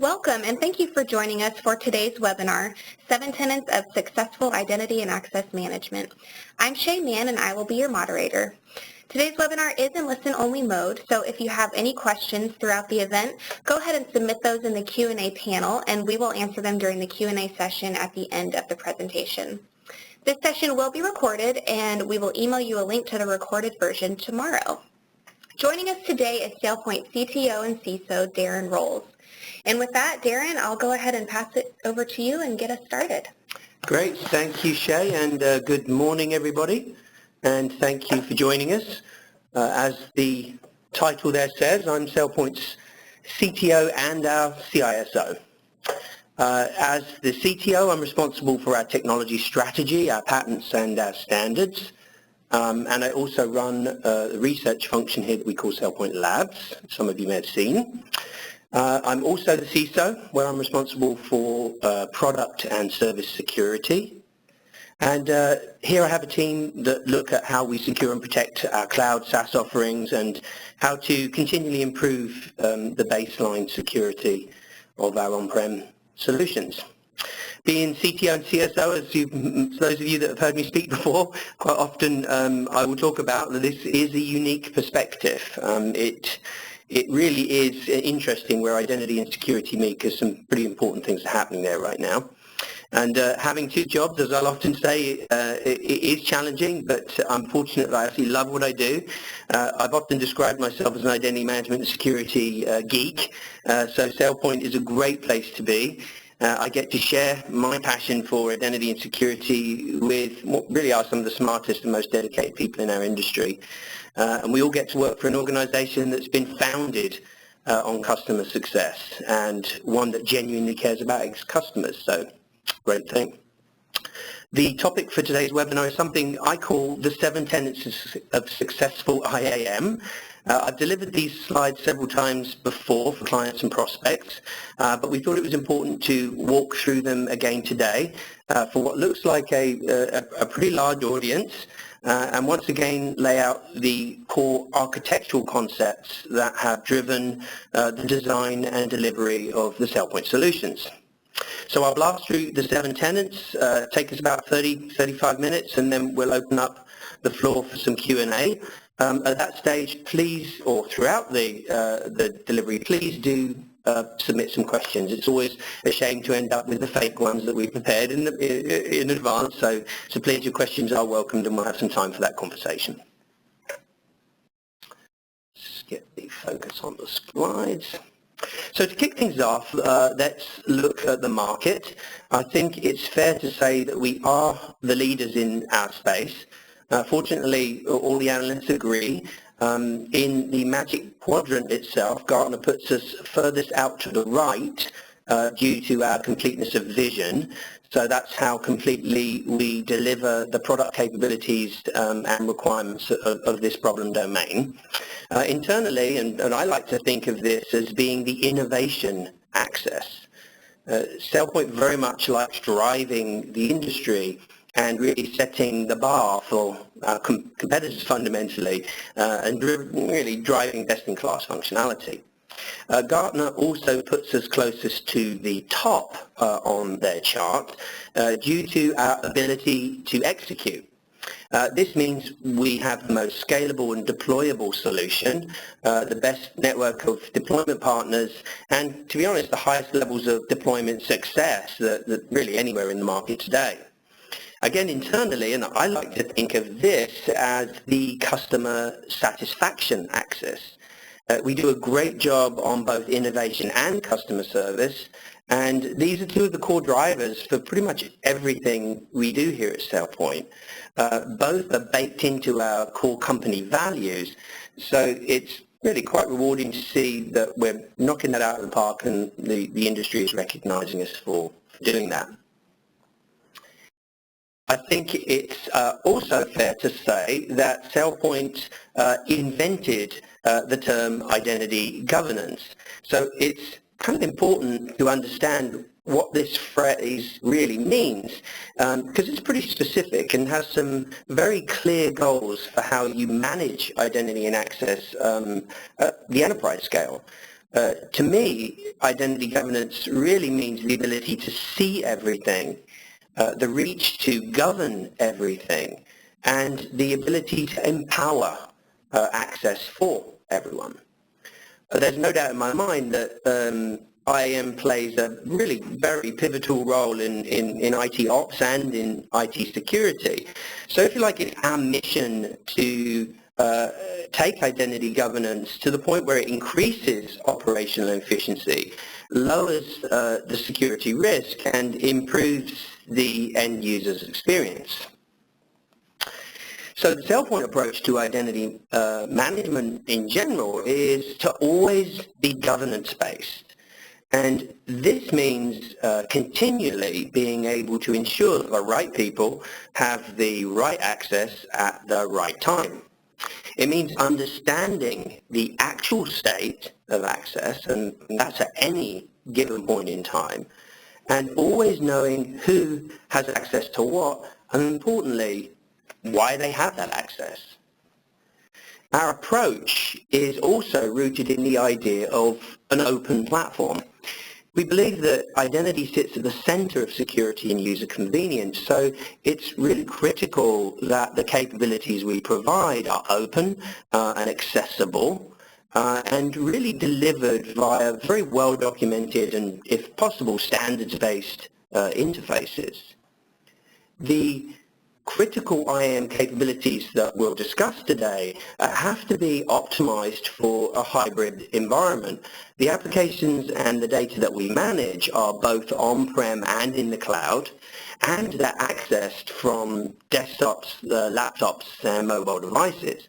Welcome, and thank you for joining us for today's webinar, 7 Tenets of Successful Identity and Access Management. I'm Shay Mann, and I will be your moderator. Today's webinar is in listen-only mode, so if you have any questions throughout the event, go ahead and submit those in the Q&A panel, and we will answer them during the Q&A session at the end of the presentation. This session will be recorded, and we will email you a link to the recorded version tomorrow. Joining us today is SailPoint CTO and CISO, Darran Rolls. And with that, Darran, I'll go ahead and pass it over to you and get us started. Great. Thank you, Shay, and good morning, everybody. And thank you for joining us. As the title there says, I'm SailPoint's CTO and our CISO. As the CTO, I'm responsible for our technology strategy, our patents, and our standards. And I also run the research function here that we call SailPoint Labs, some of you may have seen. I'm also the CISO, where I'm responsible for product and service security. And here I have a team that look at how we secure and protect our cloud SaaS offerings and how to continually improve the baseline security of our on-prem solutions. Being CTO and CSO, as those of you that have heard me speak before, quite often I will talk about that this is a unique perspective. It really is interesting where identity and security meet, because some pretty important things are happening there right now. And having two jobs, as I'll often say, it is challenging, but I'm fortunate that I actually love what I do. I've often described myself as an identity management and security geek, so SailPoint is a great place to be. I get to share my passion for identity and security with what really are some of the smartest and most dedicated people in our industry. And we all get to work for an organization that's been founded on customer success and one that genuinely cares about its customers. So, great thing. The topic for today's webinar is something I call the 7 Tenets of Successful IAM. I've delivered these slides several times before for clients and prospects, but we thought it was important to walk through them again today for what looks like a pretty large audience, and once again lay out the core architectural concepts that have driven the design and delivery of the SailPoint solutions. So I'll blast through the 7 tenets, take us about 35 minutes, and then we'll open up the floor for some Q&A. At that stage, please, or throughout the delivery, please do submit some questions. It's always a shame to end up with the fake ones that we prepared in advance, so please, your questions are welcomed, and we'll have some time for that conversation. Let's get the focus on the slides. So to kick things off, let's look at the market. I think it's fair to say that we are the leaders in our space. Fortunately, all the analysts agree. In the Magic Quadrant itself, Gartner puts us furthest out to the right due to our completeness of vision. So that's how completely we deliver the product capabilities and requirements of this problem domain. Internally, and I like to think of this as being the innovation axis. SailPoint very much likes driving the industry and really setting the bar for our competitors fundamentally, and really driving best-in-class functionality. Gartner also puts us closest to the top on their chart due to our ability to execute. This means we have the most scalable and deployable solution, the best network of deployment partners, and to be honest, the highest levels of deployment success that really anywhere in the market today. Again, internally, and I like to think of this as the customer satisfaction axis. We do a great job on both innovation and customer service, and these are two of the core drivers for pretty much everything we do here at SailPoint. Both are baked into our core company values, so it's really quite rewarding to see that we're knocking that out of the park, and the industry is recognizing us for doing that. I think it's also fair to say that SailPoint invented the term identity governance. So it's kind of important to understand what this phrase really means, because it's pretty specific and has some very clear goals for how you manage identity and access at the enterprise scale. To me, identity governance really means the ability to see everything, the reach to govern everything, and the ability to empower access for everyone. There's no doubt in my mind that IAM plays a really very pivotal role in IT ops and in IT security. So if you like, it's our mission to take identity governance to the point where it increases operational efficiency, lowers the security risk, and improves the end user's experience. So the SailPoint approach to identity management in general is to always be governance-based. And this means continually being able to ensure that the right people have the right access at the right time. It means understanding the actual state of access, and that's at any given point in time, and always knowing who has access to what, and importantly, why they have that access. Our approach is also rooted in the idea of an open platform. We believe that identity sits at the center of security and user convenience, so it's really critical that the capabilities we provide are open and accessible and really delivered via very well-documented and, if possible, standards-based interfaces. The critical IAM capabilities that we'll discuss today have to be optimized for a hybrid environment. The applications and the data that we manage are both on-prem and in the cloud, and they're accessed from desktops, laptops, and mobile devices.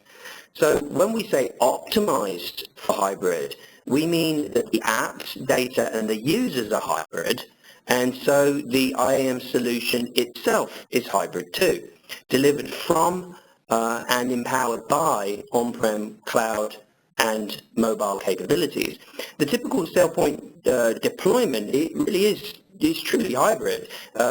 So when we say optimized for hybrid, we mean that the apps, data, and the users are hybrid, and so the IAM solution itself is hybrid too, delivered from and empowered by on-prem, cloud, and mobile capabilities. The typical SailPoint deployment, it really is truly hybrid,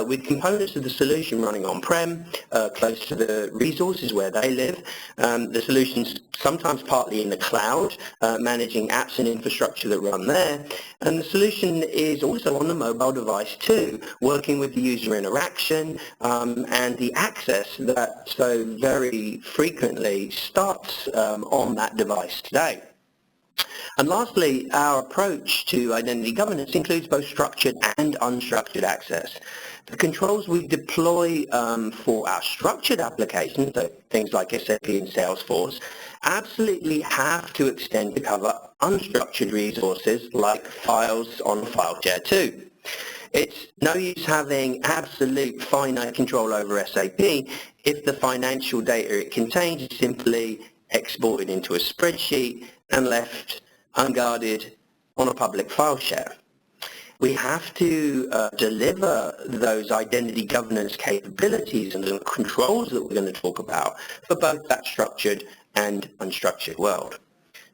with components of the solution running on-prem, close to the resources where they live. The solution's sometimes partly in the cloud, managing apps and infrastructure that run there. And the solution is also on the mobile device too, working with the user interaction and the access that so very frequently starts on that device today. And lastly, our approach to identity governance includes both structured and unstructured access. The controls we deploy for our structured applications, so things like SAP and Salesforce, absolutely have to extend to cover unstructured resources like files on file share too. It's no use having absolute finite control over SAP if the financial data it contains is simply exported into a spreadsheet and left unguarded on a public file share. We have to deliver those identity governance capabilities and the controls that we're going to talk about for both that structured and unstructured world.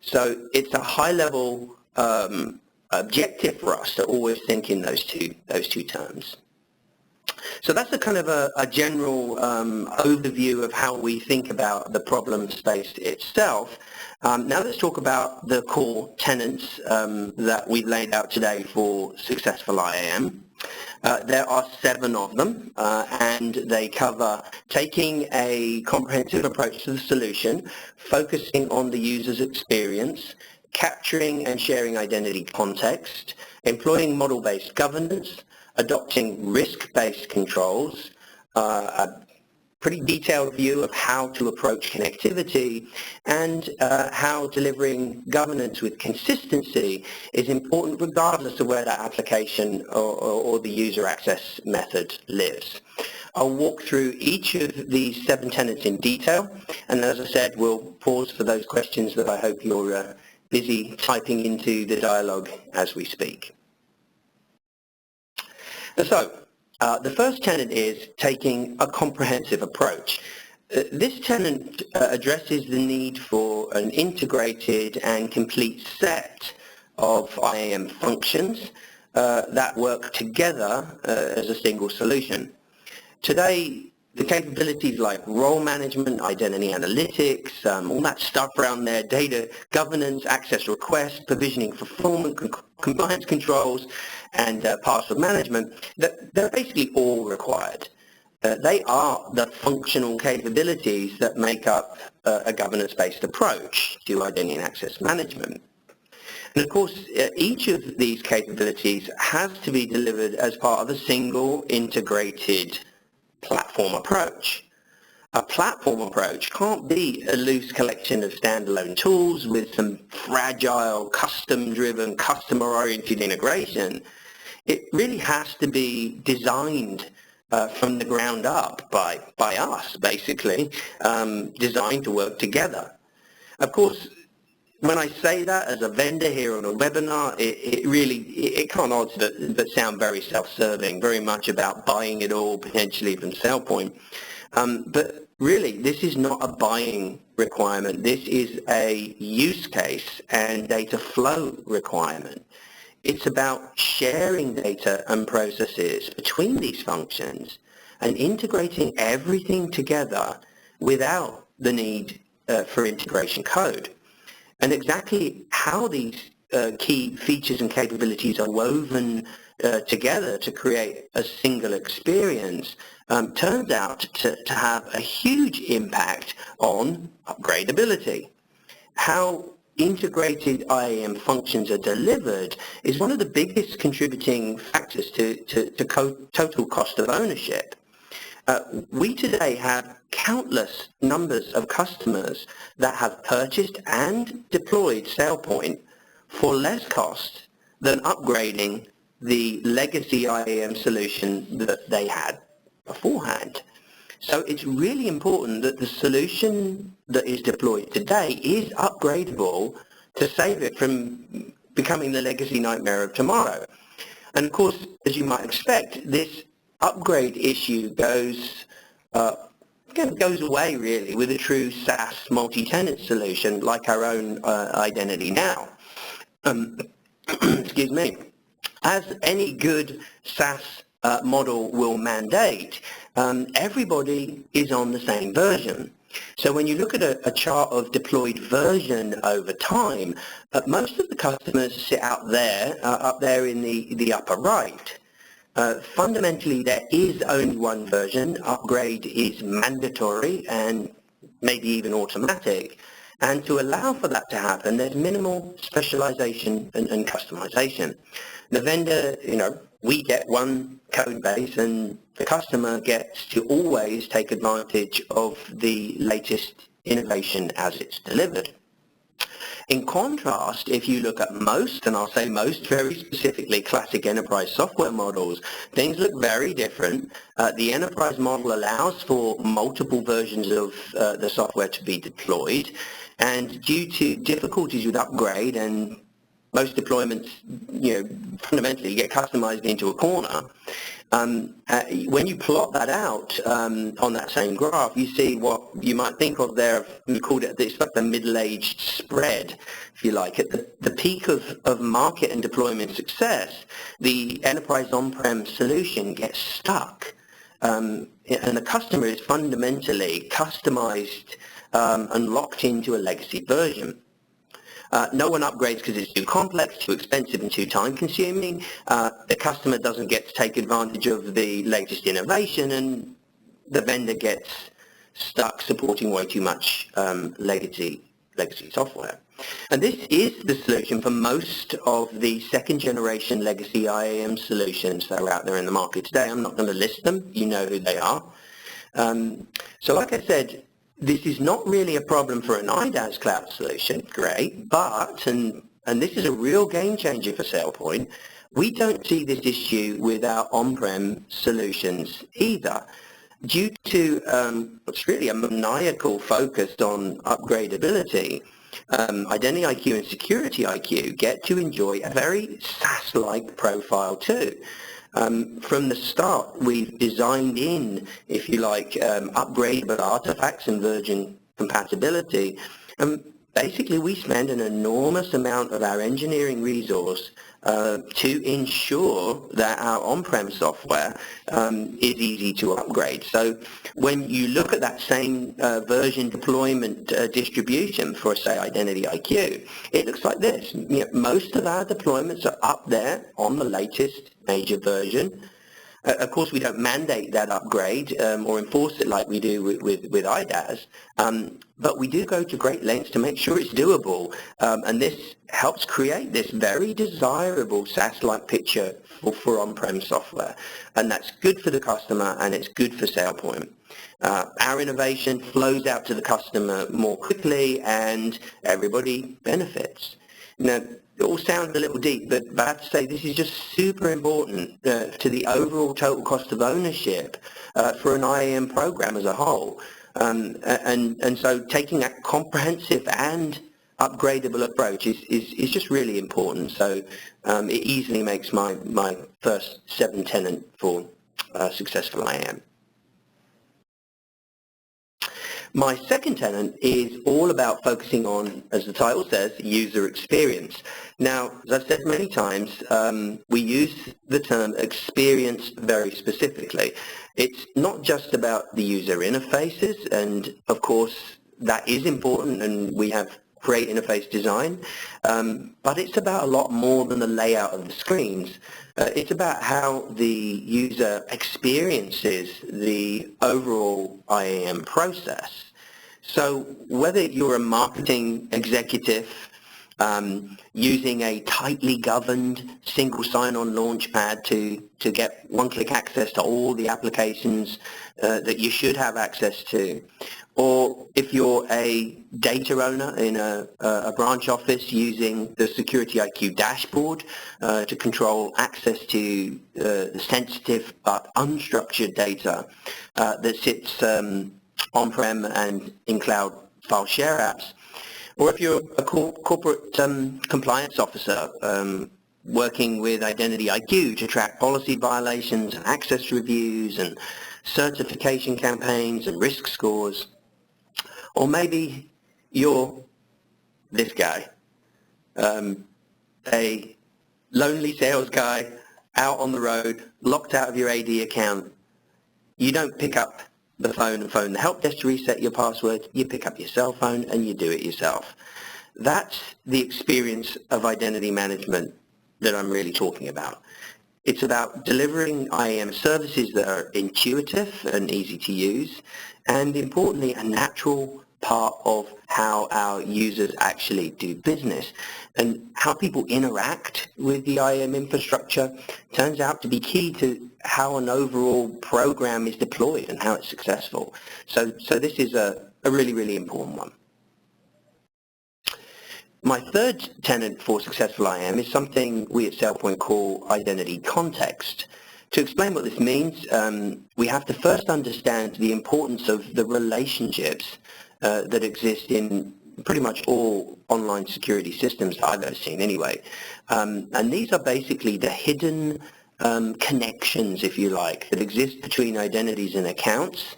So it's a high-level objective for us to always think in those two terms. So that's a kind of a general overview of how we think about the problem space itself. Now let's talk about the core tenets that we've laid out today for Successful IAM. There are 7 of them, and they cover taking a comprehensive approach to the solution, focusing on the user's experience, capturing and sharing identity context, employing model-based governance, adopting risk-based controls, a pretty detailed view of how to approach connectivity, and how delivering governance with consistency is important regardless of where that application or the user access method lives. I'll walk through each of these 7 tenets in detail, and as I said, we'll pause for those questions that I hope you're busy typing into the dialogue as we speak. So, the first tenet is taking a comprehensive approach. This tenet addresses the need for an integrated and complete set of IAM functions that work together as a single solution. Today, the capabilities like role management, identity analytics, all that stuff around there, data governance, access requests, provisioning fulfillment, compliance controls, and password management, they're basically all required. They are the functional capabilities that make up a governance-based approach to identity and access management. And of course, each of these capabilities has to be delivered as part of a single integrated platform approach. A platform approach can't be a loose collection of standalone tools with some fragile, custom-driven, customer-oriented integration. It really has to be designed from the ground up by us, basically, designed to work together. Of course, when I say that as a vendor here on a webinar, it can't help but sound very self-serving, very much about buying it all potentially from SailPoint. But really, this is not a buying requirement. This is a use case and data flow requirement. It's about sharing data and processes between these functions and integrating everything together without the need for integration code. And exactly how these key features and capabilities are woven together to create a single experience turns out to have a huge impact on upgradability. How integrated IAM functions are delivered is one of the biggest contributing factors to total cost of ownership. We today have countless numbers of customers that have purchased and deployed SailPoint for less cost than upgrading the legacy IAM solution that they had beforehand. So it's really important that the solution that is deployed today is upgradable to save it from becoming the legacy nightmare of tomorrow. And of course, as you might expect, this upgrade issue goes away really with a true SaaS multi-tenant solution like our own Identity Now. Excuse me. As any good SaaS model will mandate, everybody is on the same version. So when you look at a chart of deployed version over time, most of the customers sit up there in the upper right. Fundamentally, there is only one version. Upgrade is mandatory and maybe even automatic. And to allow for that to happen, there's minimal specialization and customization. The vendor, we get one code base and the customer gets to always take advantage of the latest innovation as it's delivered. In contrast, if you look at most, and I'll say most very specifically, classic enterprise software models, things look very different. The enterprise model allows for multiple versions of the software to be deployed, and due to difficulties with upgrade and most deployments, fundamentally get customized into a corner. When you plot that out on that same graph, you see what you might think of there. We called it, it's like the middle-aged spread, if you like. At the peak of market and deployment success, the enterprise on-prem solution gets stuck. And the customer is fundamentally customized and locked into a legacy version. No one upgrades because it's too complex, too expensive, and too time-consuming. The customer doesn't get to take advantage of the latest innovation, and the vendor gets stuck supporting way too much legacy software. And this is the solution for most of the second-generation legacy IAM solutions that are out there in the market today. I'm not going to list them. You know who they are. So like I said, this is not really a problem for an IDaaS cloud solution, great, but, and this is a real game changer for SailPoint, we don't see this issue with our on-prem solutions either. Due to what's really a maniacal focus on upgradability, Identity IQ and Security IQ get to enjoy a very SaaS-like profile too. From the start, we've designed in, if you like, upgradable artifacts and version compatibility. And basically, we spend an enormous amount of our engineering resource to ensure that our on-prem software is easy to upgrade. So when you look at that same version deployment distribution for, say, Identity IQ, it looks like this. Most of our deployments are up there on the latest major version. Of course, we don't mandate that upgrade or enforce it like we do with IDaaS, but we do go to great lengths to make sure it's doable, and this helps create this very desirable SaaS-like picture for on-prem software, and that's good for the customer and it's good for SailPoint. Our innovation flows out to the customer more quickly and everybody benefits. Now, it all sounds a little deep, but I have to say this is just super important to the overall total cost of ownership for an IAM program as a whole. And so taking that comprehensive and upgradable approach is just really important. So it easily makes my first 7 tenet for Successful IAM. My second tenet is all about focusing on, as the title says, user experience. Now, as I've said many times, we use the term experience very specifically. It's not just about the user interfaces, and of course that is important, and we have great interface design, but it's about a lot more than the layout of the screens. It's about how the user experiences the overall IAM process. So whether you're a marketing executive using a tightly governed single sign-on launchpad to get one-click access to all the applications that you should have access to, or if you're a data owner in a branch office using the Security IQ dashboard to control access to sensitive but unstructured data that sits on-prem and in cloud file share apps, or if you're a corporate compliance officer working with Identity IQ to track policy violations and access reviews and certification campaigns and risk scores, or maybe you're this guy, a lonely sales guy out on the road, locked out of your AD account. You don't pick up the phone and phone the help desk to reset your password. You pick up your cell phone and you do it yourself. That's the experience of identity management that I'm really talking about. It's about delivering IAM services that are intuitive and easy to use, and importantly, a natural part of how our users actually do business. And how people interact with the IAM infrastructure turns out to be key to how an overall program is deployed and how it's successful. So this is a really, really important one. My third tenet for Successful IAM is something we at SailPoint call identity context. To explain what this means, we have to first understand the importance of the relationships that exist in pretty much all online security systems that I've ever seen anyway. And these are basically the hidden connections, if you like, that exist between identities and accounts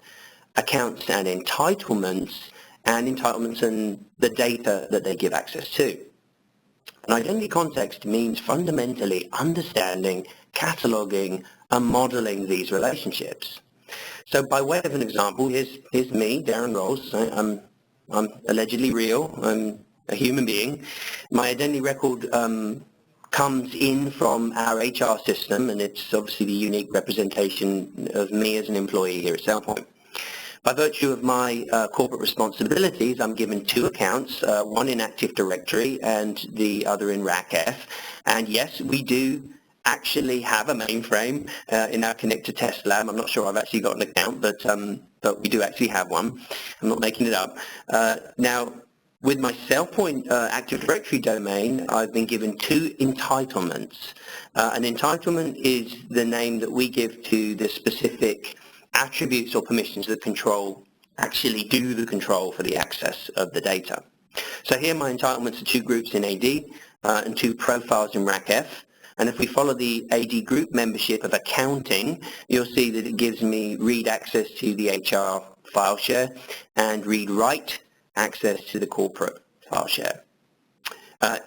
and entitlements, and the data that they give access to. An identity context means fundamentally understanding, cataloging, and modeling these relationships. So by way of an example, here's me, Darran Rolls. I'm allegedly real. I'm a human being. My identity record comes in from our HR system, and it's obviously the unique representation of me as an employee here at SailPoint. By virtue of my corporate responsibilities, I'm given two accounts, one in Active Directory and the other in RACF. And yes, we do actually have a mainframe in our connected test lab. I'm not sure I've actually got an account, but we do actually have one. I'm not making it up. Now, with my SailPoint Active Directory domain, I've been given two entitlements. An entitlement is the name that we give to the specific attributes or permissions that actually do the control for the access of the data. So here my entitlements are two groups in AD and two profiles in RACF. And if we follow the AD group membership of accounting, you'll see that it gives me read access to the HR file share and read write access to the corporate file share.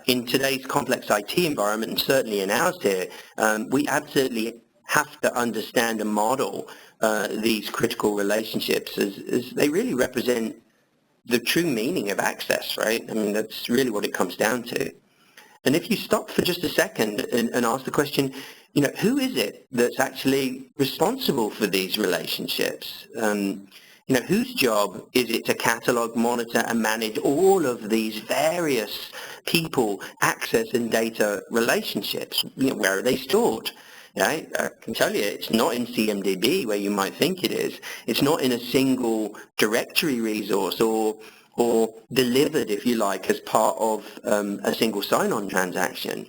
in today's complex IT environment, and certainly in ours here, we absolutely have to understand and model these critical relationships as they really represent the true meaning of access, right? I mean, that's really what it comes down to. And if you stop for just a second and ask the question, who is it that's actually responsible for these relationships? Whose job is it to catalog, monitor, and manage all of these various people, access, and data relationships? Where are they stored? I can tell you it's not in CMDB where you might think it is. It's not in a single directory resource or delivered, if you like, as part of a single sign-on transaction.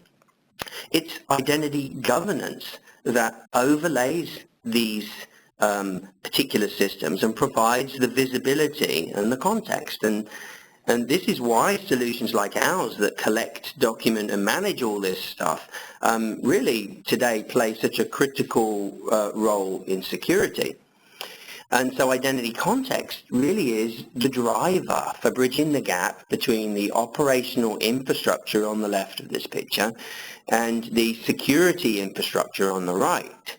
It's identity governance that overlays these particular systems and provides the visibility and the context. And this is why solutions like ours that collect, document, and manage all this stuff really today play such a critical role in security. And so identity context really is the driver for bridging the gap between the operational infrastructure on the left of this picture and the security infrastructure on the right.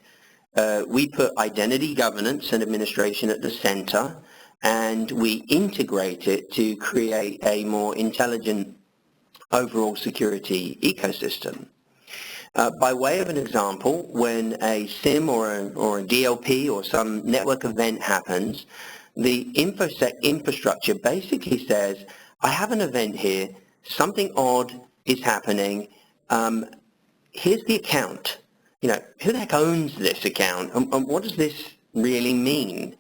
We put identity governance and administration at the center, and we integrate it to create a more intelligent overall security ecosystem. By way of an example, when a SIM or a DLP or some network event happens, the InfoSec infrastructure basically says, I have an event here, something odd is happening, here's the account. Who the heck owns this account, and what does this really mean?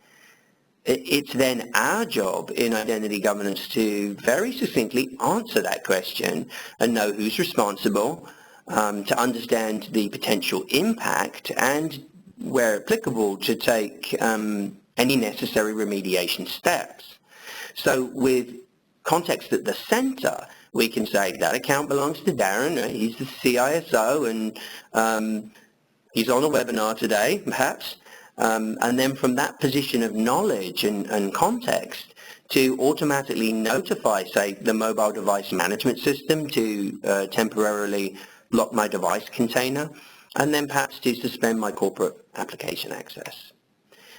It's then our job in identity governance to very succinctly answer that question and know who's responsible, to understand the potential impact, and, where applicable, to take any necessary remediation steps. So with context at the center, we can say that account belongs to Darran, right? He's the CISO, and he's on a webinar today, perhaps. And then from that position of knowledge and context, to automatically notify, say, the mobile device management system to temporarily block my device container, and then perhaps to suspend my corporate application access.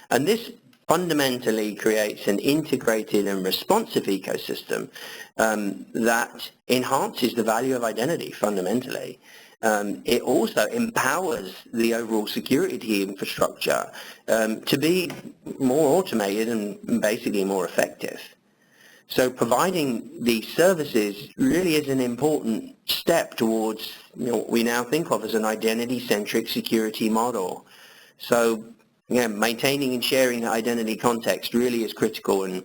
And this fundamentally creates an integrated and responsive ecosystem that enhances the value of identity fundamentally. It also empowers the overall security infrastructure to be more automated and basically more effective. So providing these services really is an important step towards what we now think of as an identity-centric security model. So maintaining and sharing the identity context really is critical, and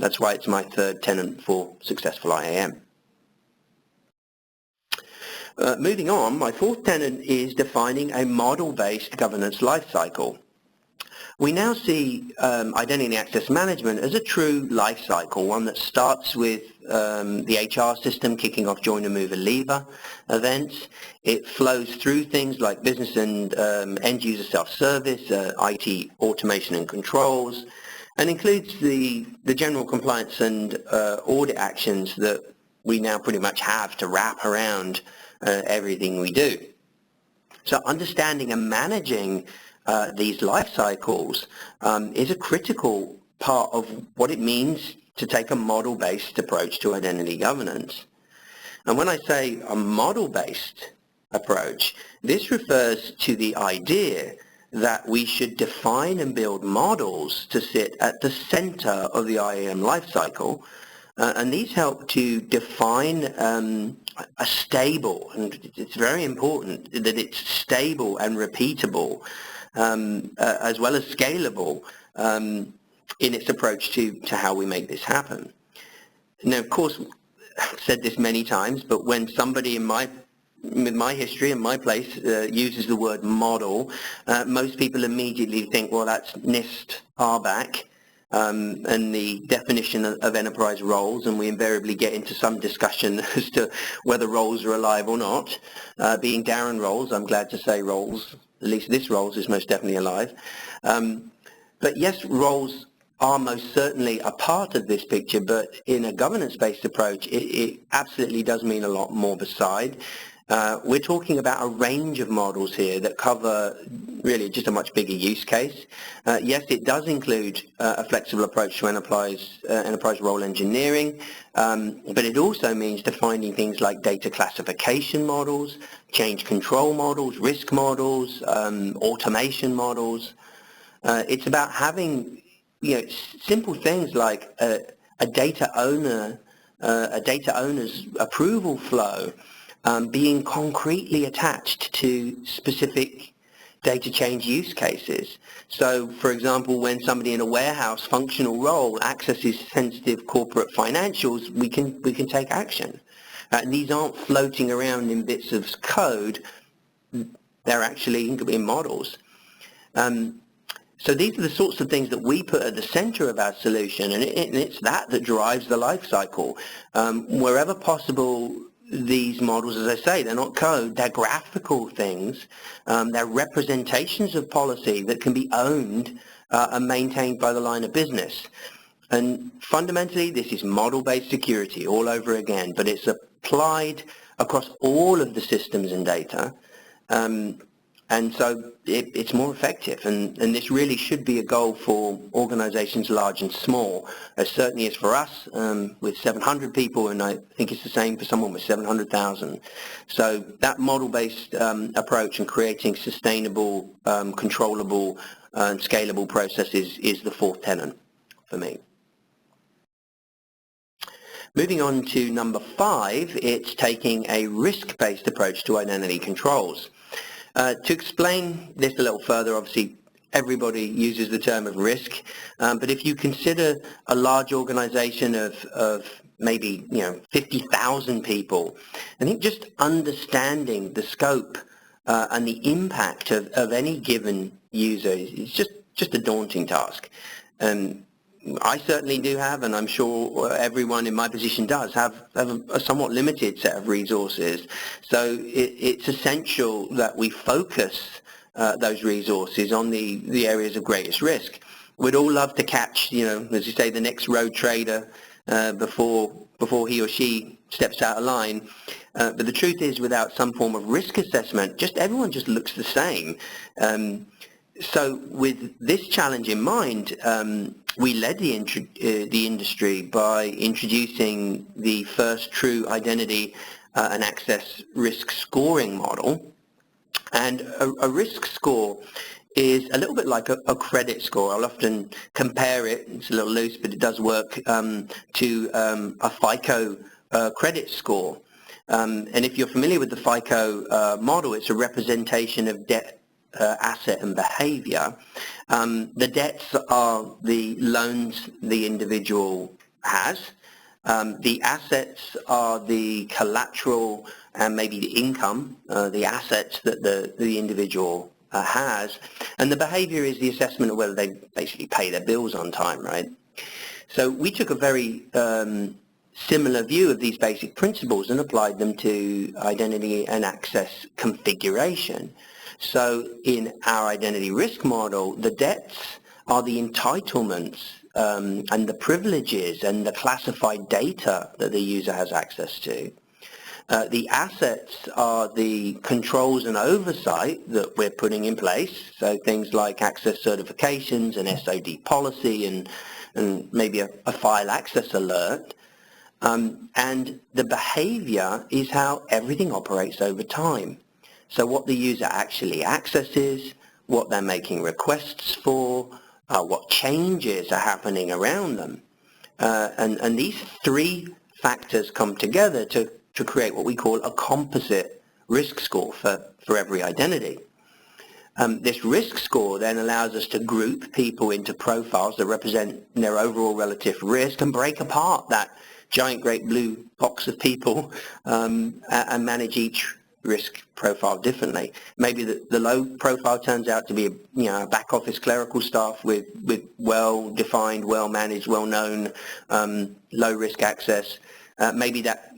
that's why it's my third tenet for Successful IAM. Moving on, my fourth tenet is defining a model-based governance lifecycle. We now see identity and access management as a true life cycle, one that starts with the HR system kicking off joiner, mover, leaver events. It flows through things like business and end-user self-service, IT automation and controls, and includes the general compliance and audit actions that we now pretty much have to wrap around everything we do. So understanding and managing these life cycles is a critical part of what it means to take a model-based approach to identity governance. And when I say a model-based approach, this refers to the idea that we should define and build models to sit at the center of the IAM lifecycle, and these help to define a stable, and it's very important that it's stable and repeatable, as well as scalable in its approach to how we make this happen. Now, of course, I've said this many times, but when somebody with my history and my place uses the word model, most people immediately think, well, that's NIST RBAC and the definition of enterprise roles, and we invariably get into some discussion as to whether roles are alive or not. Being Darran roles, I'm glad to say roles, at least this roles is most definitely alive. But yes, roles are most certainly a part of this picture, but in a governance-based approach, it absolutely does mean a lot more beside. We're talking about a range of models here that cover really just a much bigger use case. Yes, it does include a flexible approach to enterprise role engineering, but it also means defining things like data classification models, change control models, risk models, automation models. It's about having simple things like a data owner's approval flow being concretely attached to specific data change use cases. So, for example, when somebody in a warehouse functional role accesses sensitive corporate financials, we can take action. And these aren't floating around in bits of code; they're actually in models. So these are the sorts of things that we put at the center of our solution, and it's that drives the life cycle. Wherever possible, these models, as I say, they're not code, they're graphical things. They're representations of policy that can be owned and maintained by the line of business. And fundamentally, this is model-based security all over again, but it's applied across all of the systems and data. And so it's more effective, and this really should be a goal for organizations large and small. It certainly is for us with 700 people, and I think it's the same for someone with 700,000. So that model-based approach and creating sustainable, controllable, and scalable processes is the fourth tenet for me. Moving on to number 5, it's taking a risk-based approach to identity controls. To explain this a little further, obviously everybody uses the term of risk, but if you consider a large organization of maybe 50,000 people, I think just understanding the scope and the impact of any given user is just a daunting task. I certainly do have, and I'm sure everyone in my position does, have a somewhat limited set of resources. So it's essential that we focus those resources on the areas of greatest risk. We'd all love to catch, as you say, the next road trader before he or she steps out of line. But the truth is, without some form of risk assessment, everyone just looks the same. So with this challenge in mind, we led the industry by introducing the first true identity and access risk scoring model. And a risk score is a little bit like a credit score. I'll often compare it, it's a little loose, but it does work, to a FICO credit score. And if you're familiar with the FICO model, it's a representation of debt, asset and behavior. The debts are the loans the individual has. The assets are the collateral and maybe the income, the assets that the individual has. And the behavior is the assessment of whether they basically pay their bills on time, right? So we took a very similar view of these basic principles and applied them to identity and access configuration. So in our identity risk model, the debts are the entitlements and the privileges and the classified data that the user has access to. The assets are the controls and oversight that we're putting in place, so things like access certifications and SOD policy and maybe a file access alert. And the behavior is how everything operates over time. So what the user actually accesses, what they're making requests for, what changes are happening around them. And these three factors come together to create what we call a composite risk score for every identity. This risk score then allows us to group people into profiles that represent their overall relative risk and break apart that giant great blue box of people and manage each risk profile differently. Maybe the low profile turns out to be a back office clerical staff with well-defined, well-managed, well-known low-risk access. Maybe that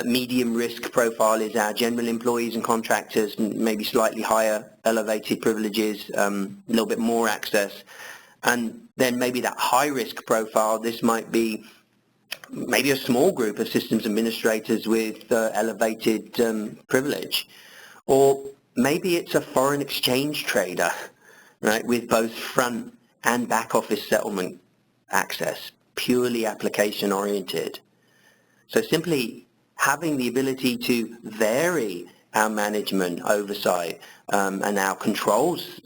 medium risk profile is our general employees and contractors, maybe slightly higher elevated privileges, a little bit more access. And then maybe that high-risk profile, this might be maybe a small group of systems administrators with elevated privilege. Or maybe it's a foreign exchange trader, right, with both front and back office settlement access, purely application oriented. So simply having the ability to vary our management oversight and our controls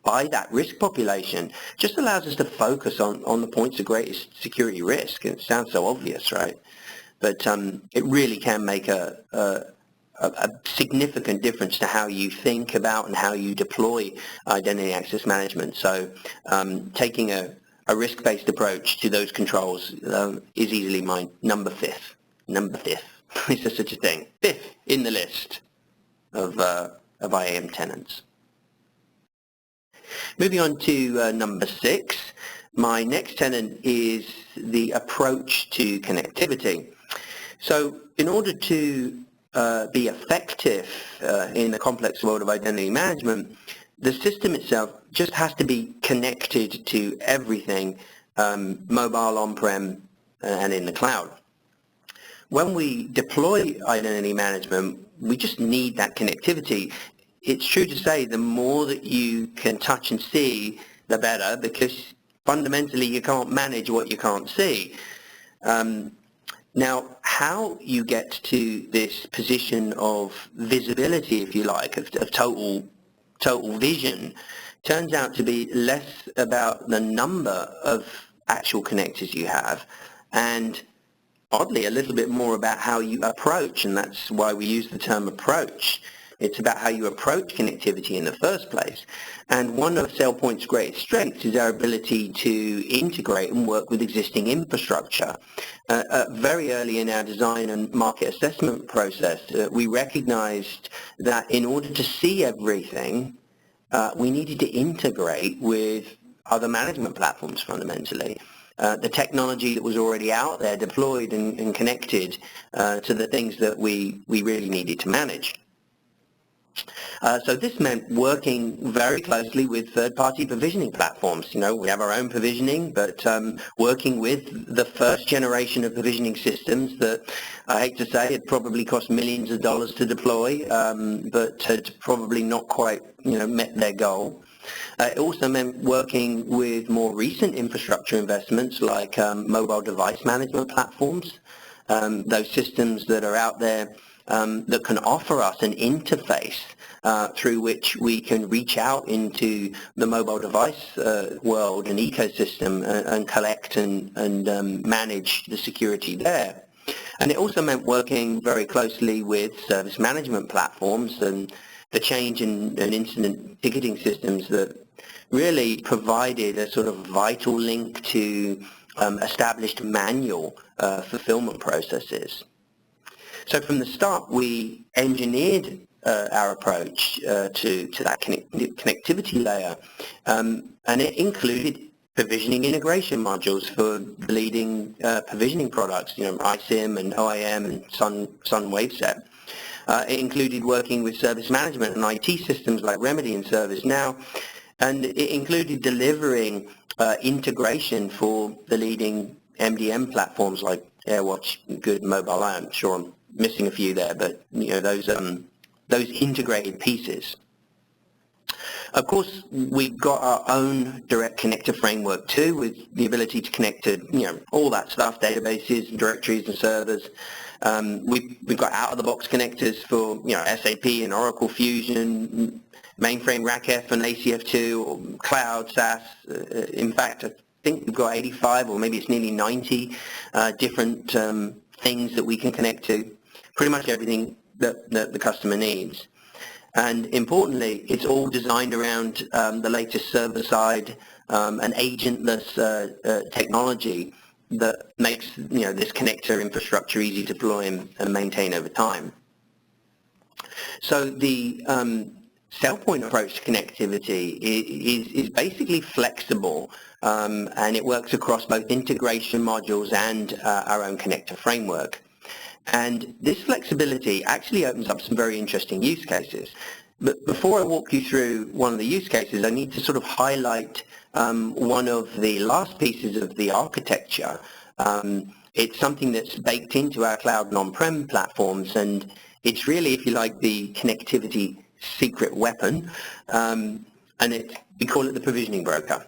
by that risk population just allows us to focus on the points of greatest security risk. It sounds so obvious, right? But it really can make a significant difference to how you think about and how you deploy identity access management. So taking a risk-based approach to those controls is easily my number fifth. Is there such a thing? Fifth in the list of IAM tenants. Moving on to number 6, my next tenet is the approach to connectivity. So in order to be effective in the complex world of identity management, the system itself just has to be connected to everything, mobile, on-prem, and in the cloud. When we deploy identity management, we just need that connectivity. It's true to say the more that you can touch and see, the better, because fundamentally you can't manage what you can't see. Now, how you get to this position of visibility, if you like, of total vision, turns out to be less about the number of actual connectors you have, and oddly, a little bit more about how you approach, and that's why we use the term approach. It's about how you approach connectivity in the first place. And one of SailPoint's greatest strengths is our ability to integrate and work with existing infrastructure. Very early in our design and market assessment process, we recognized that in order to see everything, we needed to integrate with other management platforms fundamentally. The technology that was already out there deployed and connected to the things that we really needed to manage. So this meant working very closely with third-party provisioning platforms. You know, we have our own provisioning, but working with the first generation of provisioning systems that, I hate to say, it probably cost millions of dollars to deploy, but had probably not quite, met their goal. It also meant working with more recent infrastructure investments like mobile device management platforms, those systems that are out there that can offer us an interface through which we can reach out into the mobile device world and ecosystem and collect and manage the security there. And it also meant working very closely with service management platforms and the change in incident ticketing systems that really provided a sort of vital link to established manual fulfillment processes. So from the start, we engineered our approach to that connectivity layer, and it included provisioning integration modules for the leading provisioning products, ISIM and OIM and Sun Waveset. It included working with service management and IT systems like Remedy and ServiceNow, and it included delivering integration for the leading MDM platforms like AirWatch, Good Mobile. I'm sure I'm missing a few there, but those integrated pieces. Of course, we've got our own direct connector framework too, with the ability to connect to all that stuff, databases, directories, and servers. We've got out-of-the-box connectors for SAP and Oracle Fusion, mainframe RACF and ACF2, or cloud, SaaS. In fact, I think we've got 85 or maybe it's nearly 90 different things that we can connect to. Pretty much everything that the customer needs. And importantly, it's all designed around the latest server-side and agentless technology that makes this connector infrastructure easy to deploy and maintain over time. So the SailPoint approach to connectivity is basically flexible, and it works across both integration modules and our own connector framework. And this flexibility actually opens up some very interesting use cases. But before I walk you through one of the use cases, I need to sort of highlight one of the last pieces of the architecture. It's something that's baked into our cloud and on-prem platforms, and it's really, if you like, the connectivity secret weapon, and we call it the provisioning broker.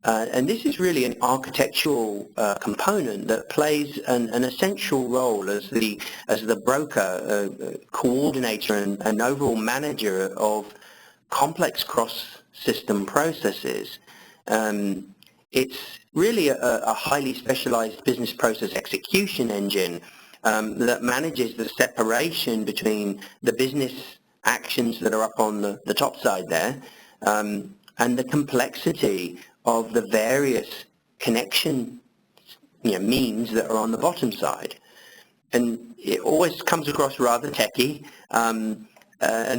And this is really an architectural component that plays an essential role as the broker, coordinator, and overall manager of complex cross-system processes. It's really a highly specialized business process execution engine that manages the separation between the business actions that are up on the top side there and the complexity of the various connection means that are on the bottom side. And it always comes across rather techy, and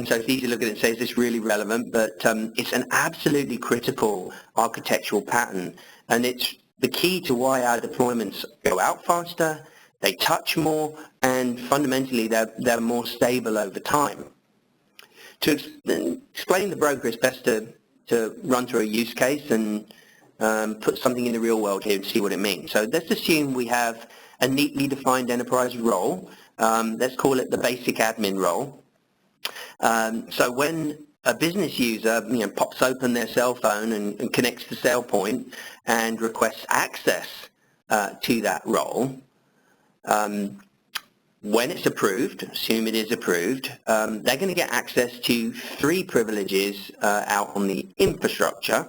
so it's easy to look at it and say, is this really relevant? But it's an absolutely critical architectural pattern, and it's the key to why our deployments go out faster, they touch more, and fundamentally they're more stable over time. To explain the broker, it's best to run through a use case and put something in the real world here and see what it means. So let's assume we have a neatly defined enterprise role. Let's call it the basic admin role. So when a business user pops open their cell phone and connects to SailPoint and requests access to that role, when it's approved, assume it is approved, they're going to get access to 3 privileges out on the infrastructure.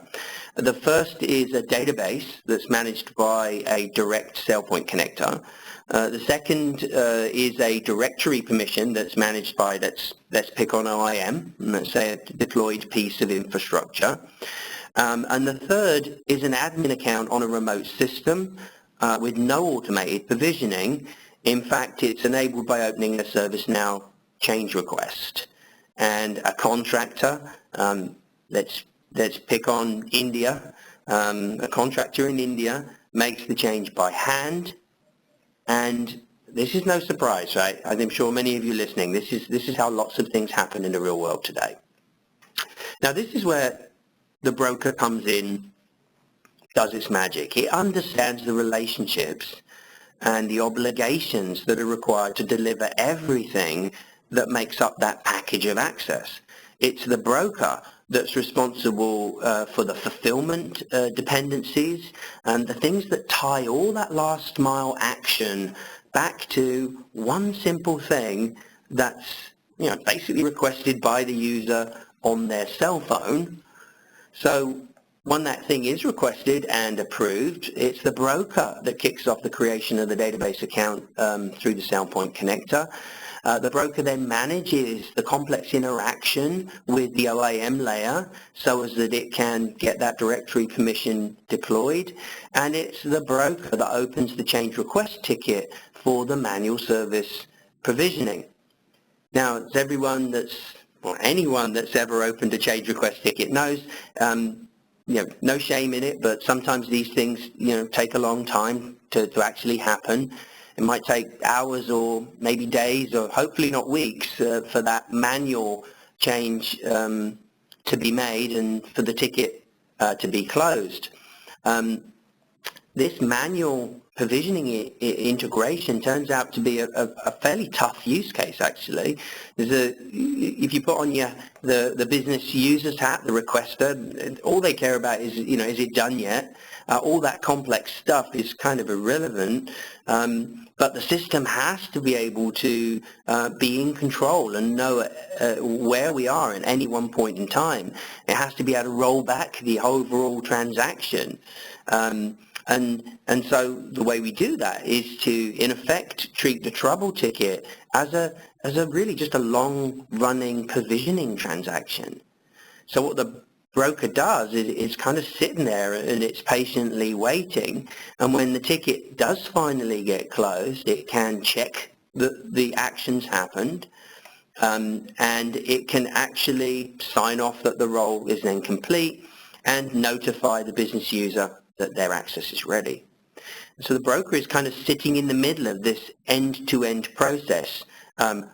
The first is a database that's managed by a direct SailPoint connector. The second is a directory permission that's managed by, let's pick on IAM, let's say a deployed piece of infrastructure. And the third is an admin account on a remote system with no automated provisioning. In fact, it's enabled by opening a ServiceNow change request. And a contractor, let's pick on India. A contractor in India makes the change by hand. And this is no surprise, right? I'm sure many of you listening, this is how lots of things happen in the real world today. Now, this is where the broker comes in, does its magic. It understands the relationships and the obligations that are required to deliver everything that makes up that package of access. It's the broker that's responsible for the fulfillment dependencies and the things that tie all that last mile action back to one simple thing that's basically requested by the user on their cell phone. So when that thing is requested and approved, it's the broker that kicks off the creation of the database account through the SailPoint connector. The broker then manages the complex interaction with the IAM layer so as that it can get that directory permission deployed. And it's the broker that opens the change request ticket for the manual service provisioning. Now, as anyone that's ever opened a change request ticket knows, no shame in it, but sometimes these things, take a long time to actually happen. It might take hours or maybe days or hopefully not weeks for that manual change to be made and for the ticket to be closed. This manual provisioning integration turns out to be a fairly tough use case, actually. If you put on the business user's hat, the requester, all they care about is, is it done yet? All that complex stuff is kind of irrelevant, but the system has to be able to be in control and know where we are at any one point in time. It has to be able to roll back the overall transaction. And so the way we do that is to, in effect, treat the trouble ticket as a really just a long-running provisioning transaction. So what the broker does is it's kind of sitting there and it's patiently waiting. And when the ticket does finally get closed, it can check that the actions happened, and it can actually sign off that the role is then complete and notify the business user that their access is ready. So the broker is kind of sitting in the middle of this end-to-end process,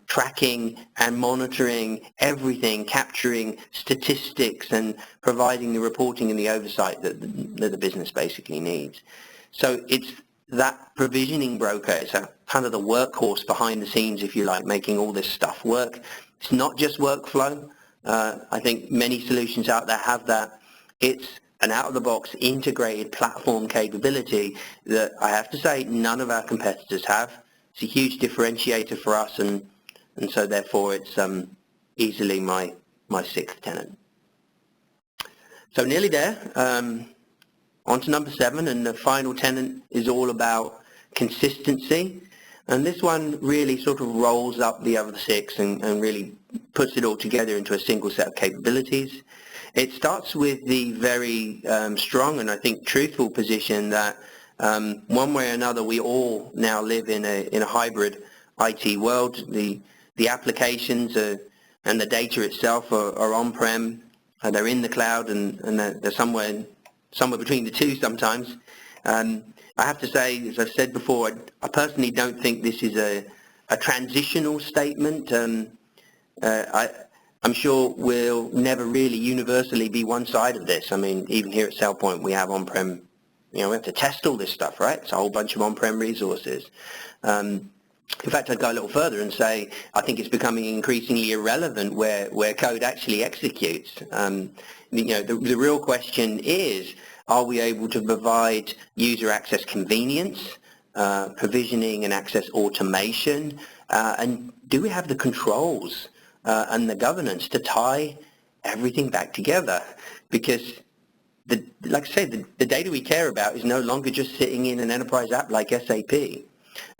tracking and monitoring everything, capturing statistics and providing the reporting and the oversight that the business basically needs. So it's that provisioning broker. It's a kind of the workhorse behind the scenes, if you like, making all this stuff work. It's not just workflow. I think many solutions out there have that. It's an out-of-the-box integrated platform capability that I have to say none of our competitors have. It's a huge differentiator for us, and so therefore it's easily my sixth tenet. So nearly there. On to number 7, and the final tenet is all about consistency. And this one really sort of rolls up the other 6 and really puts it all together into a single set of capabilities. It starts with the very strong and I think truthful position that one way or another we all now live in a hybrid IT world. The applications and the data itself are on-prem, they're in the cloud, and they're somewhere between the two sometimes. I have to say, as I've said before, I personally don't think this is a transitional statement. I'm sure we'll never really universally be one side of this. I mean, even here at SailPoint, we have on-prem, we have to test all this stuff, right? It's a whole bunch of on-prem resources. In fact, I'd go a little further and say I think it's becoming increasingly irrelevant where code actually executes. The real question is, are we able to provide user access convenience, provisioning and access automation, and do we have the controls and the governance to tie everything back together? Because, like I said, the data we care about is no longer just sitting in an enterprise app like SAP.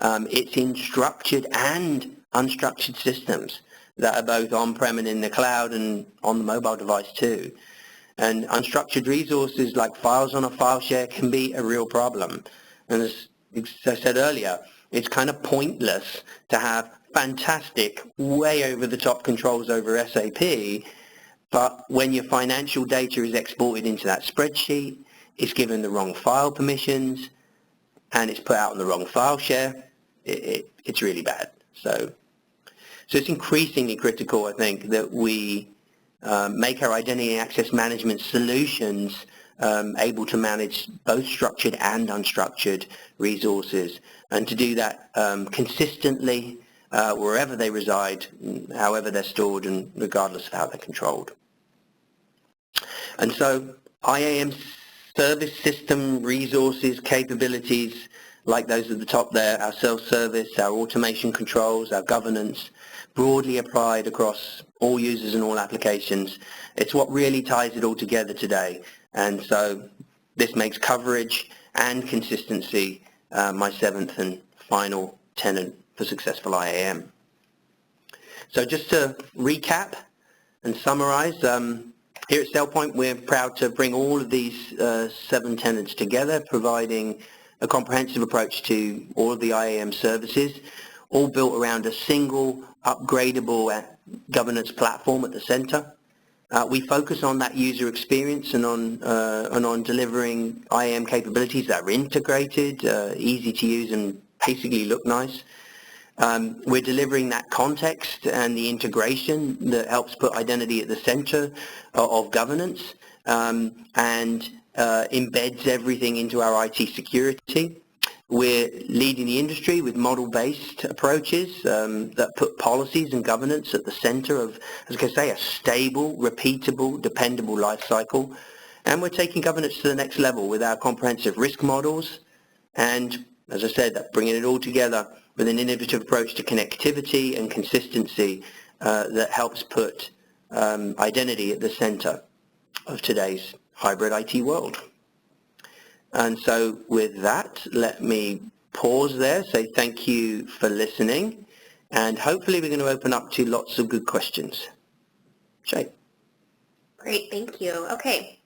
It's in structured and unstructured systems that are both on-prem and in the cloud and on the mobile device too. And unstructured resources like files on a file share can be a real problem. And as I said earlier, it's kind of pointless to have fantastic, way over-the-top controls over SAP, but when your financial data is exported into that spreadsheet, it's given the wrong file permissions, and it's put out on the wrong file share, it's really bad. So it's increasingly critical, I think, that we make our identity and access management solutions able to manage both structured and unstructured resources, and to do that consistently wherever they reside, however they're stored, and regardless of how they're controlled. And so IAM service system resources, capabilities like those at the top there, our self-service, our automation controls, our governance, broadly applied across all users and all applications. It's what really ties it all together today. And so this makes coverage and consistency my 7th and final tenet for successful IAM. So just to recap and summarize, here at SailPoint, we're proud to bring all of these 7 tenets together, providing a comprehensive approach to all of the IAM services, all built around a single, upgradable governance platform at the center. We focus on that user experience and on delivering IAM capabilities that are integrated, easy to use, and basically look nice. We're delivering that context and the integration that helps put identity at the center of governance and embeds everything into our IT security. We're leading the industry with model-based approaches that put policies and governance at the center of, as I say, a stable, repeatable, dependable life cycle. And we're taking governance to the next level with our comprehensive risk models and, as I said, bringing it all together with an innovative approach to connectivity and consistency that helps put identity at the center of today's hybrid IT world. And so with that, let me pause there, say thank you for listening, and hopefully we're going to open up to lots of good questions. Shay. Great, thank you. Okay,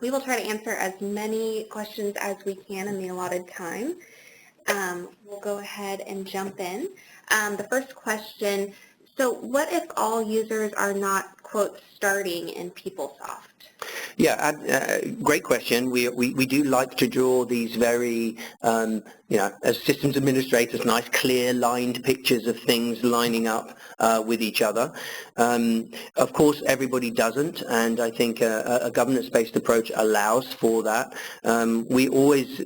we will try to answer as many questions as we can in the allotted time. We'll go ahead and jump in. The first question, so what if all users are not, quote, starting in PeopleSoft? Yeah, great question. We do like to draw these very, as systems administrators, nice clear lined pictures of things lining up with each other. Of course, everybody doesn't, and I think a governance-based approach allows for that. We always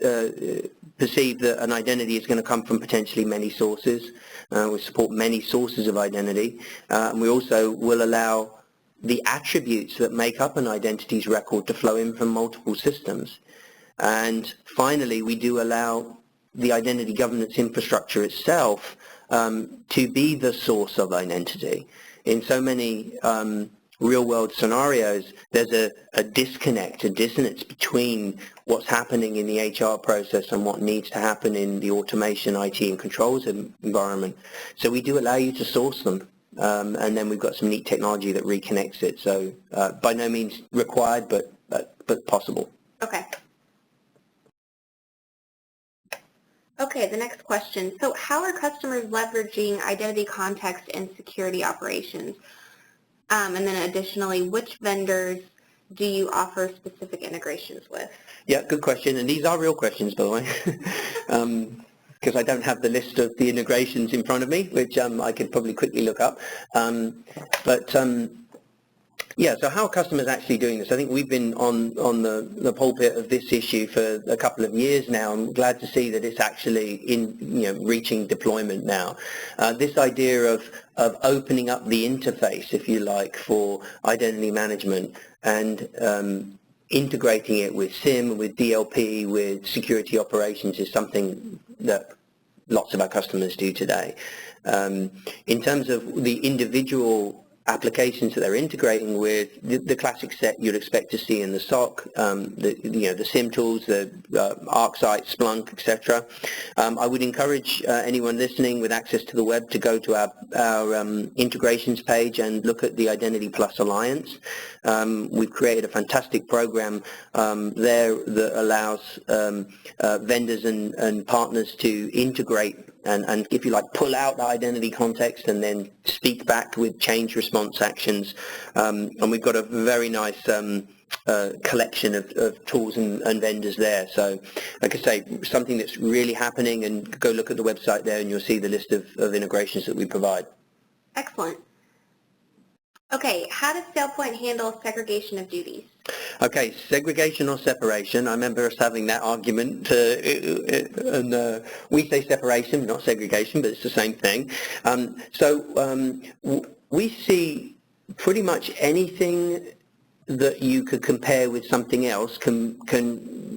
perceive that an identity is going to come from potentially many sources. We support many sources of identity, and we also will allow the attributes that make up an identity's record to flow in from multiple systems. And finally, we do allow the identity governance infrastructure itself to be the source of identity. In so many real-world scenarios, there's a disconnect, a dissonance between what's happening in the HR process and what needs to happen in the automation, IT, and controls environment. So we do allow you to source them. And then we've got some neat technology that reconnects it. So by no means required, but possible. Okay. Okay, the next question. So how are customers leveraging identity context in security operations? And then additionally, which vendors do you offer specific integrations with? Yeah, good question. And these are real questions, by the way. Because I don't have the list of the integrations in front of me, which I could probably quickly look up. Yeah, so how are customers actually doing this? I think we've been on the pulpit of this issue for a couple of years now. I'm glad to see that it's actually reaching deployment now. This idea of opening up the interface, if you like, for identity management and integrating it with SIM, with DLP, with security operations is something that lots of our customers do today. In terms of the individual applications that they're integrating with, the classic set you'd expect to see in the SOC, the SIM tools, the ArcSight, Splunk, etc. I would encourage anyone listening with access to the web to go to our integrations page and look at the Identity Plus Alliance. We've created a fantastic program there that allows vendors and partners to integrate and if you like, pull out the identity context and then speak back with change response actions. And we've got a very nice collection of tools and vendors there. So, like I say, something that's really happening, and go look at the website there and you'll see the list of integrations that we provide. Excellent. Okay, how does SailPoint handle segregation of duties? Okay, segregation or separation. I remember us having that argument, and we say separation, not segregation, but it's the same thing. We see pretty much anything that you could compare with something else can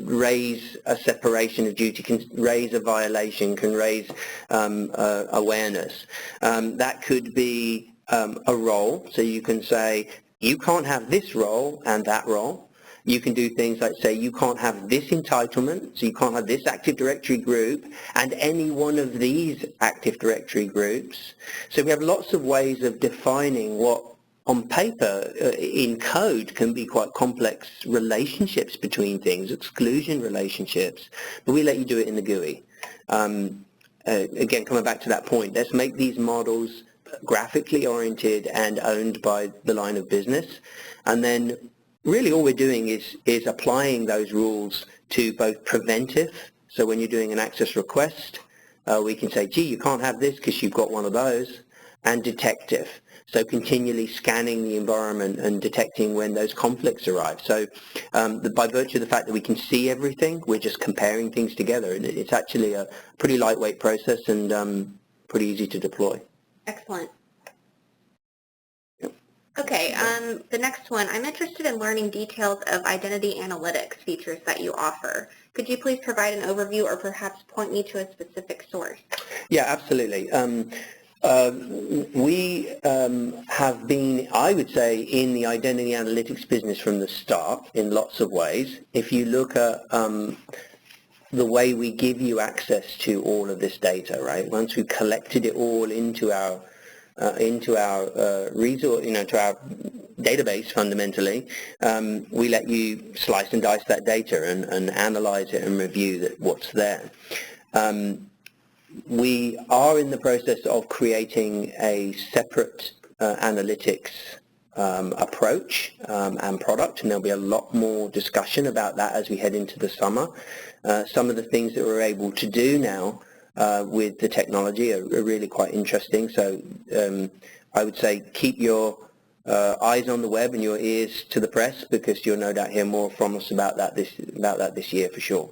raise a separation of duty, can raise a violation, can raise awareness. That could be a role, so you can say, you can't have this role and that role. You can do things like say, you can't have this entitlement, so you can't have this Active Directory group and any one of these Active Directory groups. So we have lots of ways of defining what on paper in code can be quite complex relationships between things, exclusion relationships, but we let you do it in the GUI. Again, coming back to that point, let's make these models graphically oriented and owned by the line of business, and then really all we're doing is applying those rules to both preventive. So when you're doing an access request, we can say, gee, you can't have this because you've got one of those, and detective. So continually scanning the environment and detecting when those conflicts arrive. So by virtue of the fact that we can see everything, we're just comparing things together. And it's actually a pretty lightweight process and pretty easy to deploy. Excellent. Okay, the next one. I'm interested in learning details of identity analytics features that you offer. Could you please provide an overview or perhaps point me to a specific source? Yeah, absolutely. We have been, I would say, in the identity analytics business from the start in lots of ways. If you look at the way we give you access to all of this data, right? Once we've collected it all into our resource, to our database fundamentally, we let you slice and dice that data and analyze it and review what's there. We are in the process of creating a separate analytics approach and product, and there'll be a lot more discussion about that as we head into the summer. Some of the things that we're able to do now with the technology are really quite interesting. So I would say keep your eyes on the web and your ears to the press, because you'll no doubt hear more from us about that this year for sure.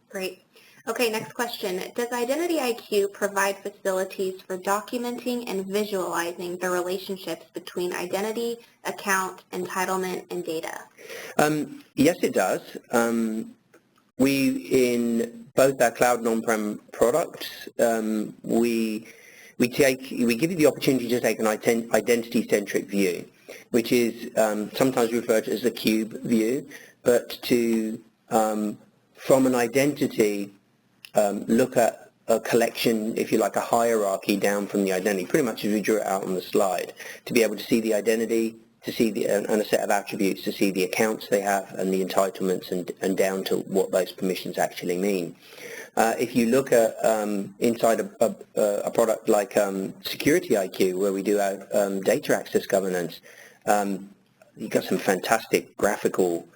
Great. Okay, next question. Does Identity IQ provide facilities for documenting and visualizing the relationships between identity, account, entitlement, and data? Yes, it does. In both our cloud and on-prem products, we give you the opportunity to take an identity-centric view, which is sometimes referred to as the cube view, but to from an identity look at a collection, if you like, a hierarchy down from the identity, pretty much as we drew it out on the slide, to be able to see the identity, to see and a set of attributes, to see the accounts they have and the entitlements, and down to what those permissions actually mean. If you look at inside a product like Security IQ, where we do our data access governance, you've got some fantastic graphical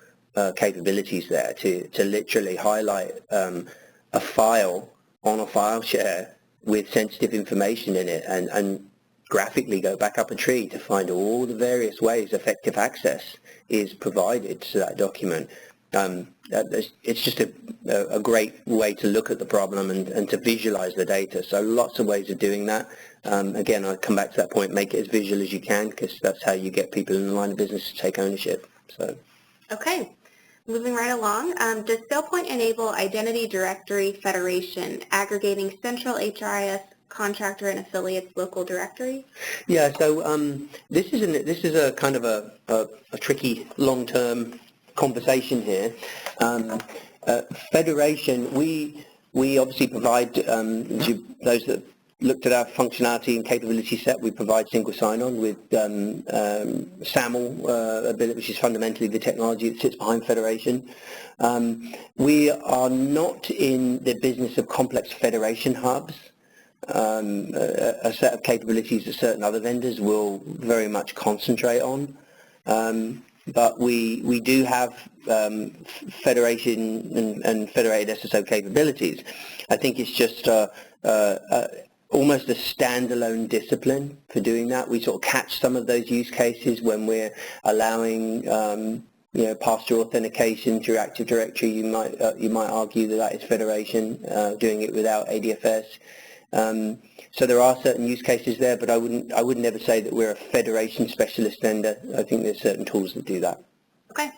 capabilities there to literally highlight a file on a file share with sensitive information in it, and graphically go back up a tree to find all the various ways effective access is provided to that document. It's just a great way to look at the problem and to visualize the data. So lots of ways of doing that. Again, I'll come back to that point, make it as visual as you can, because that's how you get people in the line of business to take ownership. So. Okay. Moving right along, does SailPoint enable Identity Directory Federation, aggregating central HRIS contractor and affiliates local directories? Yeah, so this is a kind of a tricky long-term conversation here. Federation, we obviously provide, those that looked at our functionality and capability set, we provide single sign-on with SAML, which is fundamentally the technology that sits behind Federation. We are not in the business of complex federation hubs. A set of capabilities that certain other vendors will very much concentrate on. But we do have federation and federated SSO capabilities. I think it's just almost a standalone discipline for doing that. We sort of catch some of those use cases when we're allowing pass-through authentication through Active Directory. You might argue that is federation, doing it without ADFS. So there are certain use cases there, but I would never say that we're a federation specialist vendor. I think there's certain tools that do that. Okay.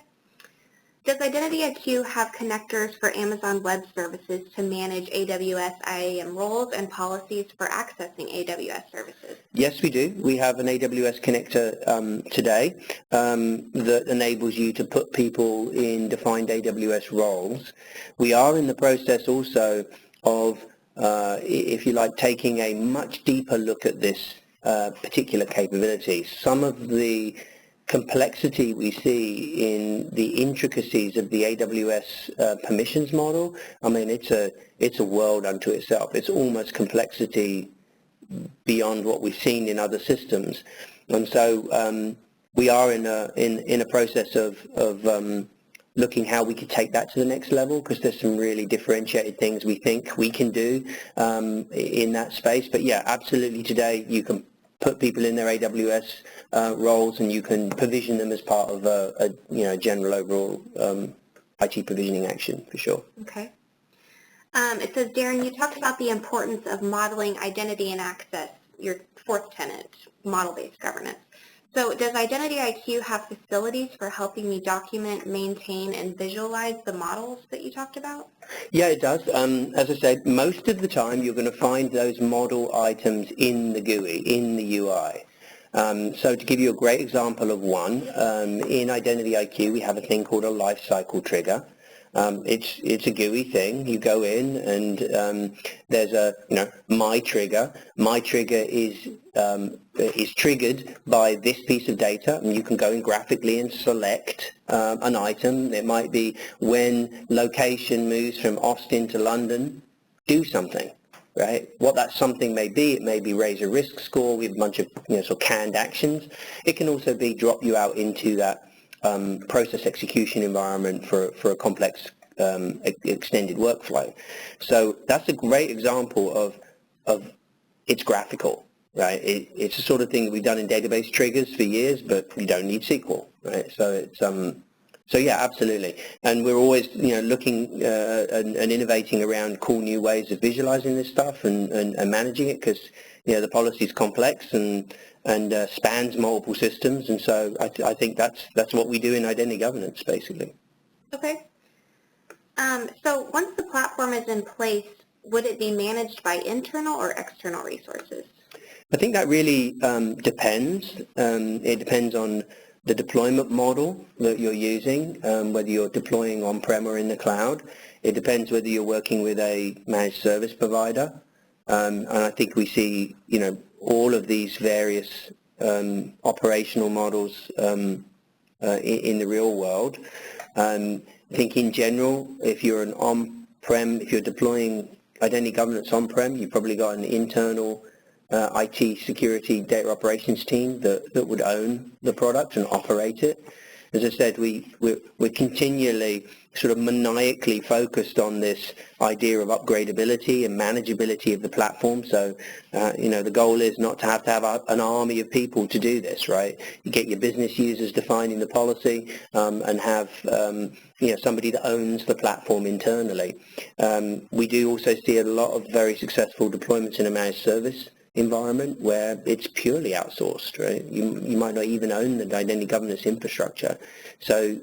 Does Identity IQ have connectors for Amazon Web Services to manage AWS IAM roles and policies for accessing AWS services? Yes, we do. We have an AWS connector today that enables you to put people in defined AWS roles. We are in the process also of if you like, taking a much deeper look at this particular capability. Some of the complexity we see in the intricacies of the AWS permissions model, I mean, it's a world unto itself. It's almost complexity beyond what we've seen in other systems. And so we are in a process of looking how we could take that to the next level, because there's some really differentiated things we think we can do in that space. But yeah, absolutely, today you can put people in their AWS roles, and you can provision them as part of a general overall IT provisioning action, for sure. Okay. It says, Darren, you talked about the importance of modeling identity and access, your fourth tenet, model-based governance. So does Identity IQ have facilities for helping me document, maintain, and visualize the models that you talked about? Yeah, it does. As I said, most of the time you're going to find those model items in the GUI, in the UI. So to give you a great example of one, in Identity IQ we have a thing called a lifecycle trigger. It's a GUI thing. You go in and there's a my trigger. My trigger is triggered by this piece of data, and you can go in graphically and select an item. It might be when location moves from Austin to London, do something. right? What that something may be, it may be raise a risk score with a bunch of sort of canned actions. It can also be drop you out into that process execution environment for a complex extended workflow. So that's a great example of it's graphical, right? It's the sort of thing that we've done in database triggers for years, but you don't need SQL, right? So it's so yeah, absolutely. And we're always looking and innovating around cool new ways of visualizing this stuff and managing it, because the policy is complex and spans multiple systems, and so I think that's what we do in identity governance, basically. Okay. So once the platform is in place, would it be managed by internal or external resources? I think that really depends. It depends on the deployment model that you're using, whether you're deploying on-prem or in the cloud. It depends whether you're working with a managed service provider. And I think we see, all of these various operational models in the real world. I think in general, if you're an on-prem, if you're deploying identity governance on-prem, you've probably got an internal IT security data operations team that would own the product and operate it. As I said, we're continually sort of maniacally focused on this idea of upgradability and manageability of the platform. So, the goal is not to have an army of people to do this, right? You get your business users defining the policy and have somebody that owns the platform internally. We do also see a lot of very successful deployments in a managed service environment where it's purely outsourced, right? You might not even own the identity governance infrastructure. So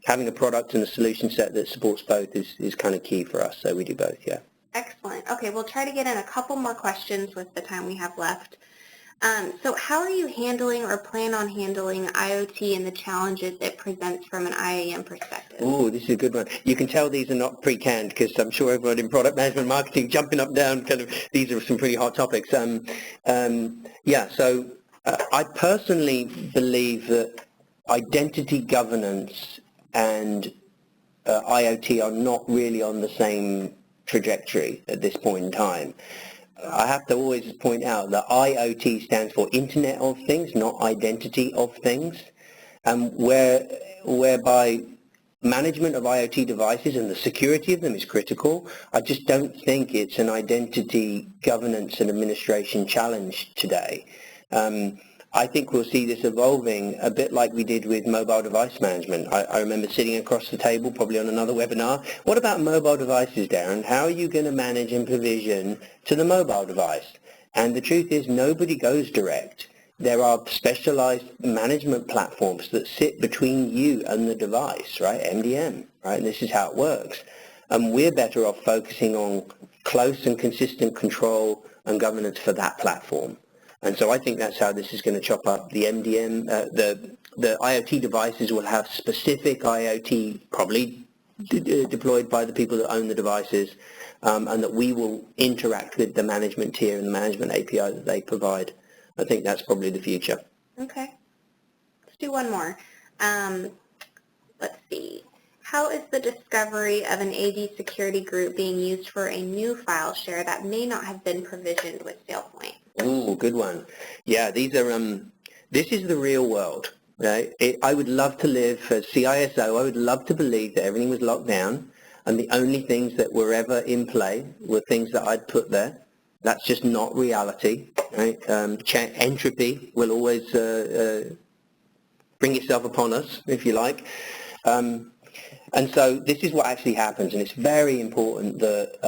having a product and a solution set that supports both is kind of key for us. So we do both, yeah. Excellent. Okay, we'll try to get in a couple more questions with the time we have left. So how are you handling or plan on handling IoT and the challenges it presents from an IAM perspective? Oh, this is a good one. You can tell these are not pre-canned, because I'm sure everyone in product management marketing jumping up and down, kind of, these are some pretty hot topics. So I personally believe that identity governance and IoT are not really on the same trajectory at this point in time. I have to always point out that IoT stands for Internet of Things, not Identity of Things, whereby management of IoT devices and the security of them is critical. I just don't think it's an identity governance and administration challenge today. I think we'll see this evolving a bit like we did with mobile device management. I remember sitting across the table, probably on another webinar. What about mobile devices, Darren? How are you going to manage and provision to the mobile device? And the truth is, nobody goes direct. There are specialized management platforms that sit between you and the device, right? MDM, right? And this is how it works. And we're better off focusing on close and consistent control and governance for that platform. And so I think that's how this is going to chop up the MDM. The IoT devices will have specific IoT, probably deployed by the people that own the devices, and that we will interact with the management tier and the management API that they provide. I think that's probably the future. Okay. Let's do one more. Let's see. How is the discovery of an AD security group being used for a new file share that may not have been provisioned with SailPoint? Ooh, good one. Yeah, these are, this is the real world, right? I would love to live as CISO, I would love to believe that everything was locked down and the only things that were ever in play were things that I'd put there. That's just not reality, right? Entropy will always bring itself upon us, if you like. And so this is what actually happens, and it's very important that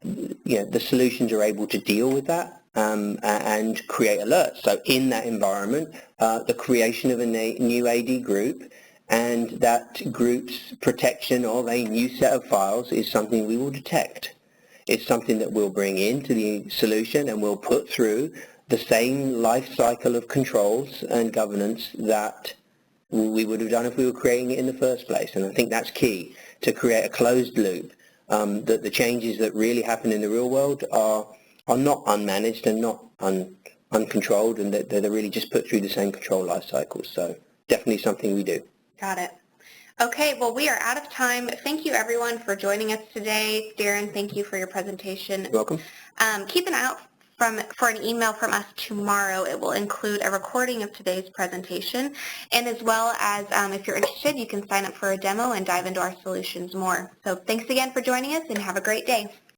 the solutions are able to deal with that and create alerts. So in that environment, the creation of a new AD group and that group's protection of a new set of files is something we will detect. It's something that we'll bring into the solution and we'll put through the same life cycle of controls and governance that we would have done if we were creating it in the first place. And I think that's key, to create a closed loop, that the changes that really happen in the real world are not unmanaged and not uncontrolled, and that they're really just put through the same control life cycles. So definitely something we do. Got it. Okay, well, we are out of time. Thank you, everyone, for joining us today. Darren, thank you for your presentation. You're welcome. Keep an eye out for an email from us tomorrow. It will include a recording of today's presentation, and as well as, if you're interested, you can sign up for a demo and dive into our solutions more. So thanks again for joining us, and have a great day.